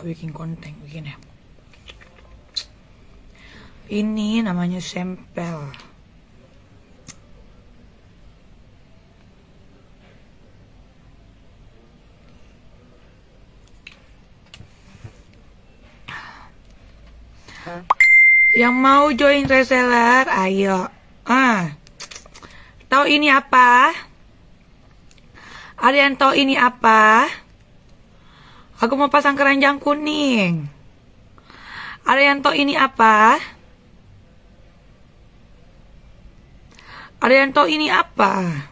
bikin konten begini. Ini namanya sampel. Yang mau join reseller, ayo. Tahu ini apa? Ada yang tahu ini apa? Aku mau pasang keranjang kuning. Ada yang tahu ini apa? Ada yang tahu ini apa?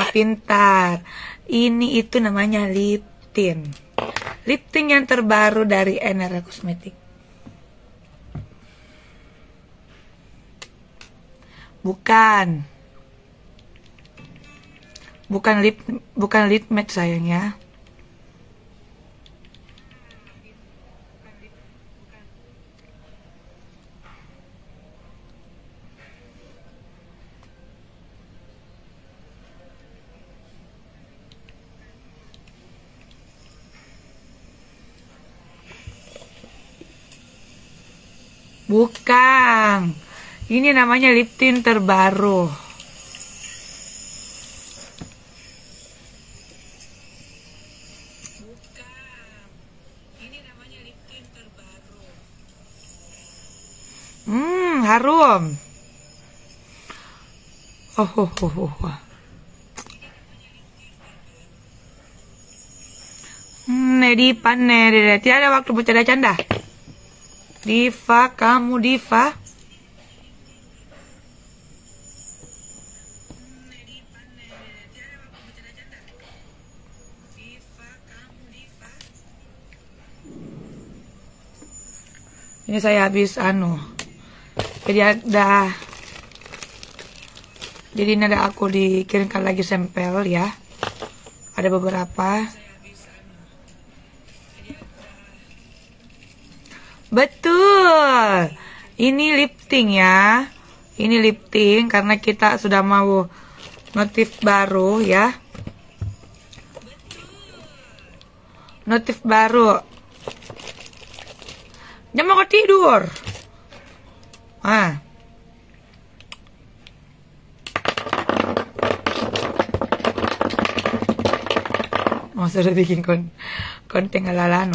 Pintar. Ini itu namanya lip tint. Lip tint yang terbaru dari NRA Cosmetic. Bukan lip matte sayang ya. Bukan. Ini namanya lip tint terbaru. Harum. Diva, tidak ada waktu bercanda-canda. Diva, kamu Diva. Ini saya habis jadi ini ada aku dikirimkan lagi sampel ya. Ada beberapa. Betul. Ini lip tint ya. Ini lip tint karena kita sudah mau notif baru ya. Notif baru. Jangan mau tidur. Sudah bikin konten ala-ala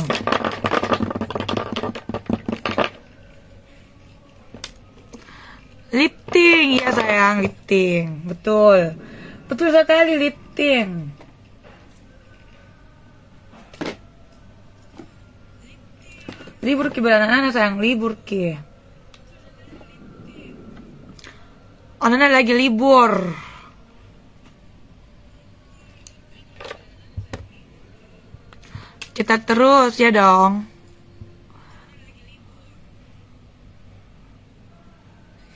lip tint ya sayang, lip tint. Betul sekali lip tint. Libur ki anak-anak sayang, libur ki. Anak-anak lagi libur. Kita terus ya dong.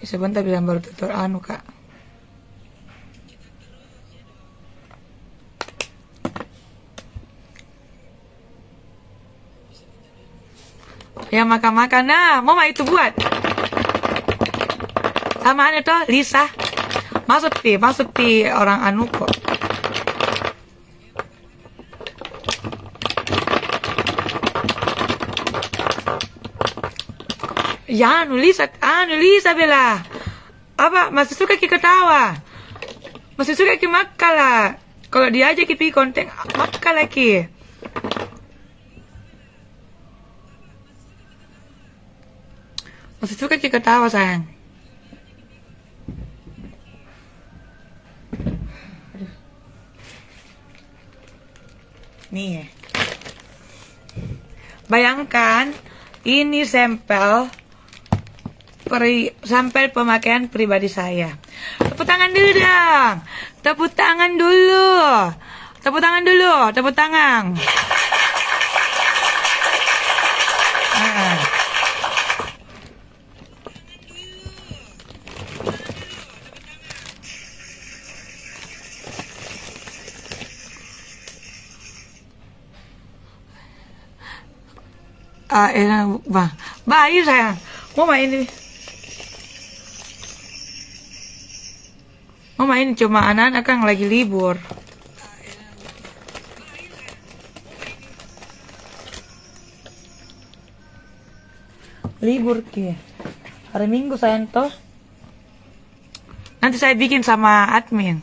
Sebentar bilang baru tutur Kak. Ya makan-makan. Nah, mama itu buat. Sama tuh Lisa. Masuk ti orang kok. Ya, Lisa Bella. Apa, masih suka kita ketawa? Masih suka kita makan lah. Kalau dia aja kita konten, makan lagi. Masih suka kita ketawa sayang. Nih ya. Bayangkan, ini sampel pemakaian pribadi saya. Tepuk tangan dulu dong. Tepuk tangan dulu. Tepuk tangan. Bayi sayang. Mau main ini. Mau main cuma anak-anak kan lagi libur. Libur ki. Hari Minggu sayang toh. Nanti saya bikin sama admin.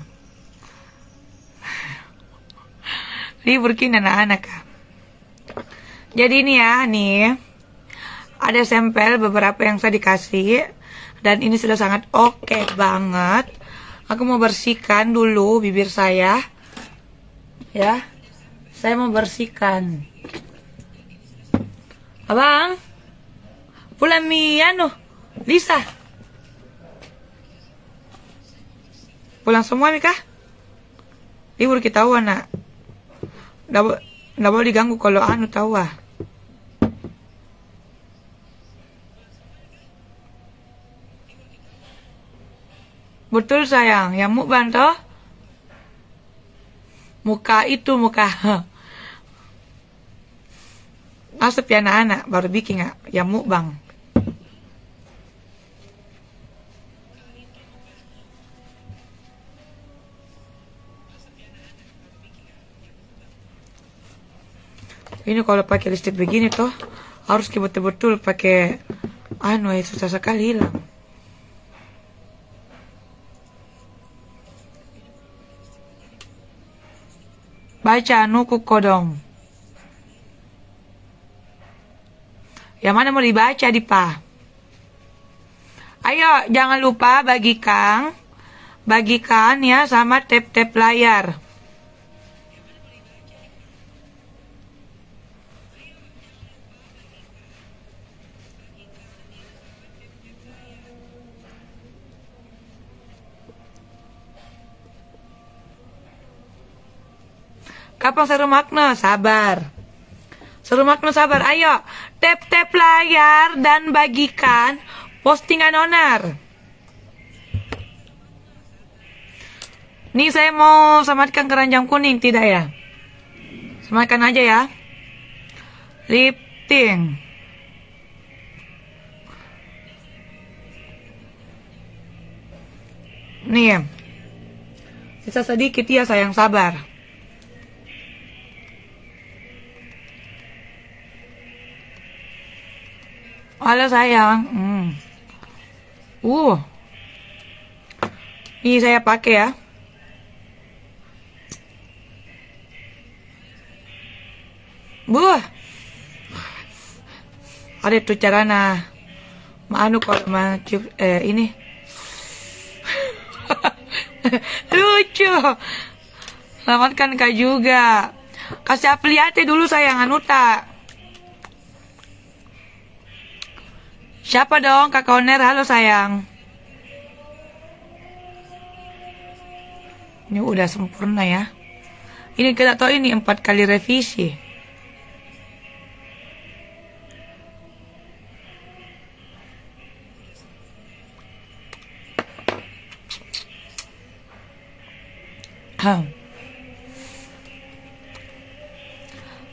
Libur ki anak-anak. Jadi ini ya, nih. Ada sampel beberapa yang saya dikasih. Dan ini sudah sangat oke banget. Aku mau bersihkan dulu bibir saya. Ya. Saya mau bersihkan. Abang. Pulang Lisa. Pulang semua Mika? Libur kita tahu nak. Nggak boleh diganggu kalau tahu ah. Betul sayang, yang mukbang toh? Muka. Asap ya anak-anak baru bikin yang mukbang. Ini kalau pakai listrik begini toh harus betul-betul pakai susah sekali hilang. Baca nuku kodong. Yang mana mau dibaca Dipa? Ayo jangan lupa bagikan ya sama tap-tap layar. Kapan seru makna? Sabar. Seru makna sabar. Ayo, tap-tap layar dan bagikan postingan owner. Nih saya mau samatkan keranjang kuning, tidak ya? Samatkan aja ya. Lifting. Nih. Sisa sedikit ya sayang, sabar. Halo sayang. Ini saya pakai ya. Ada tuh carana. Kalau ini. Lucu. Selamatkan Kak juga. Kasih afiliate dulu sayang Anuta. Siapa dong Kakak Oner? Halo sayang. Ini udah sempurna ya. Ini kita tahu ini 4 kali revisi.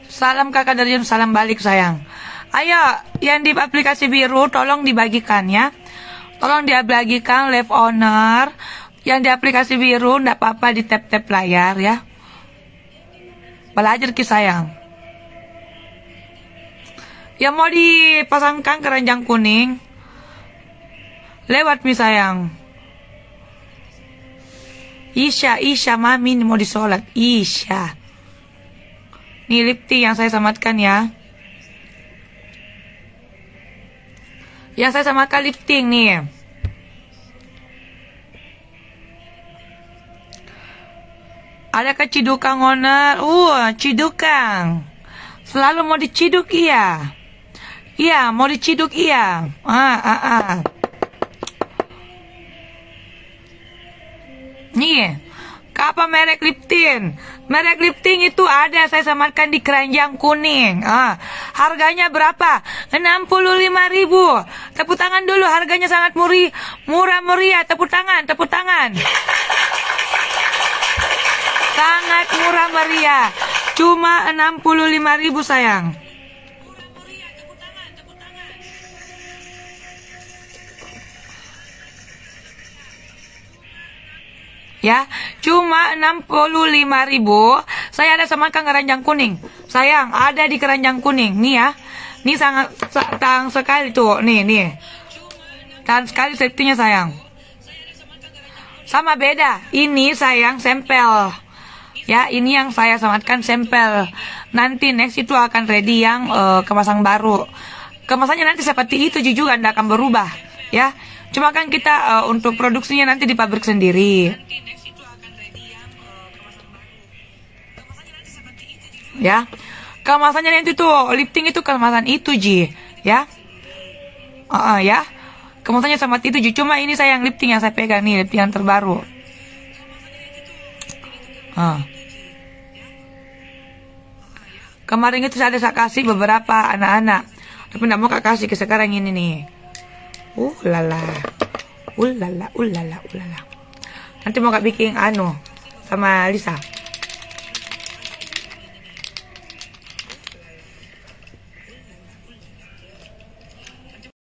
Salam Kakak Darjun, salam balik sayang. Ayo, yang di aplikasi biru tolong dibagikan ya. Tolong dibagikan live owner. Yang di aplikasi biru enggak apa-apa di tap-tap layar ya. Belajar ki sayang. Yang mau dipasangkan keranjang kuning lewat mi sayang. Isya mami mau disolat. Isya. Nih lipti yang saya samatkan ya. Yang saya samatkan lifting nih. Ada kecidukang owner. Cidukang. Selalu mau diciduk iya. Iya, mau diciduk iya. Nih. Apa merek lifting? Merek lifting itu ada saya samarkan di keranjang kuning. Harganya berapa? 65.000. Tepuk tangan dulu, harganya sangat murah meriah. Tepuk tangan. Sangat murah meriah. Cuma 65.000 sayang. Ya, cuma 65.000. Saya ada samakan keranjang kuning. Sayang, ada di keranjang kuning. Nih ya. Nih sangat tahan sekali tuh. Nih. Tahan sekali safety-nya sayang. Sama beda. Ini sayang sampel. Ya, ini yang saya samakan sampel. Nanti next itu akan ready yang kemasan baru. Kemasannya nanti seperti itu juga, tidak akan berubah. Ya, cuma kan kita untuk produksinya nanti di pabrik sendiri. Ya, kemasannya nanti tuh lifting itu kemasan itu Ji, ya. Ya, kemasannya sama itu Ji. Cuma ini saya yang lifting yang saya pegang nih, lifting yang terbaru. Kemarin itu saya kasih beberapa anak-anak, tapi tidak mau kasih ke sekarang ini nih. Ulala. Nanti mau bikin sama Lisa.